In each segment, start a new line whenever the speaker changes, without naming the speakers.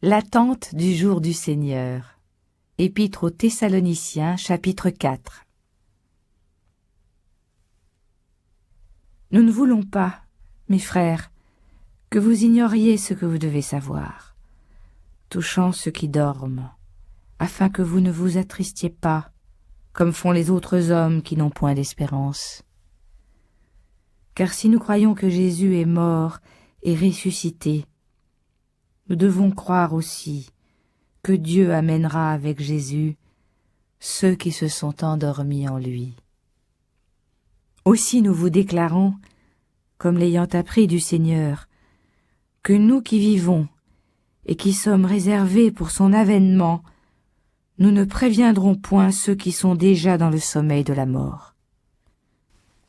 L'attente du jour du Seigneur. Épître aux Thessaloniciens, chapitre 4. Nous ne voulons pas, mes frères, que vous ignoriez ce que vous devez savoir, touchant ceux qui dorment, afin que vous ne vous attristiez pas, comme font les autres hommes qui n'ont point d'espérance. Car si nous croyons que Jésus est mort et ressuscité, nous devons croire aussi que Dieu amènera avec Jésus ceux qui se sont endormis en lui. Aussi nous vous déclarons, comme l'ayant appris du Seigneur, que nous qui vivons et qui sommes réservés pour son avènement, nous ne préviendrons point ceux qui sont déjà dans le sommeil de la mort.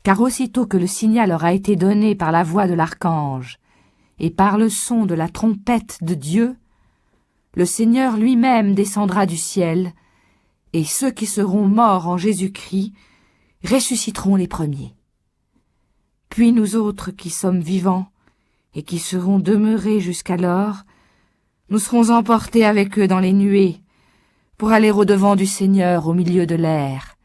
Car aussitôt que le signal aura été donné par la voix de l'archange et par le son de la trompette de Dieu, le Seigneur lui-même descendra du ciel, et ceux qui seront morts en Jésus-Christ ressusciteront les premiers. Puis nous autres qui sommes vivants et qui serons demeurés jusqu'alors, nous serons emportés avec eux dans les nuées pour aller au-devant du Seigneur au milieu de l'air,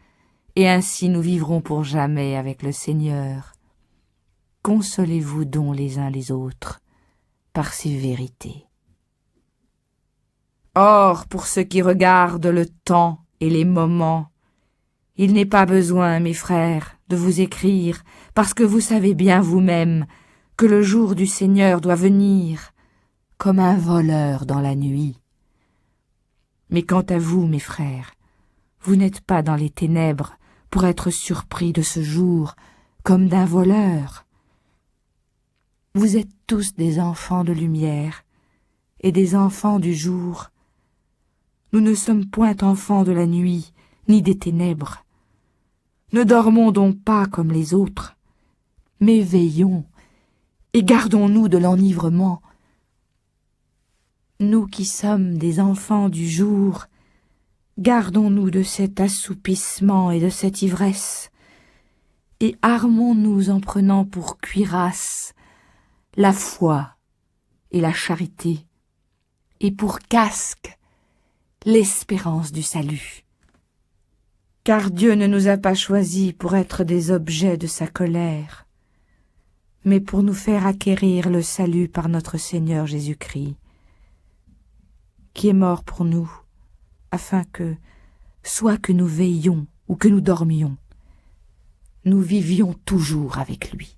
et ainsi nous vivrons pour jamais avec le Seigneur. Consolez-vous donc les uns les autres par ces vérités. Or, pour ceux qui regardent le temps et les moments, il n'est pas besoin, mes frères, de vous écrire, parce que vous savez bien vous-même que le jour du Seigneur doit venir comme un voleur dans la nuit. Mais quant à vous, mes frères, vous n'êtes pas dans les ténèbres pour être surpris de ce jour comme d'un voleur. Vous êtes tous des enfants de lumière et des enfants du jour. Nous ne sommes point enfants de la nuit, ni des ténèbres. Ne dormons donc pas comme les autres, mais veillons et gardons-nous de l'enivrement. Nous qui sommes des enfants du jour, gardons-nous de cet assoupissement et de cette ivresse, et armons-nous en prenant pour cuirasse la foi et la charité, et pour casque l'espérance du salut. Car Dieu ne nous a pas choisis pour être des objets de sa colère, mais pour nous faire acquérir le salut par notre Seigneur Jésus-Christ, qui est mort pour nous, afin que, soit que nous veillions ou que nous dormions, nous vivions toujours avec lui.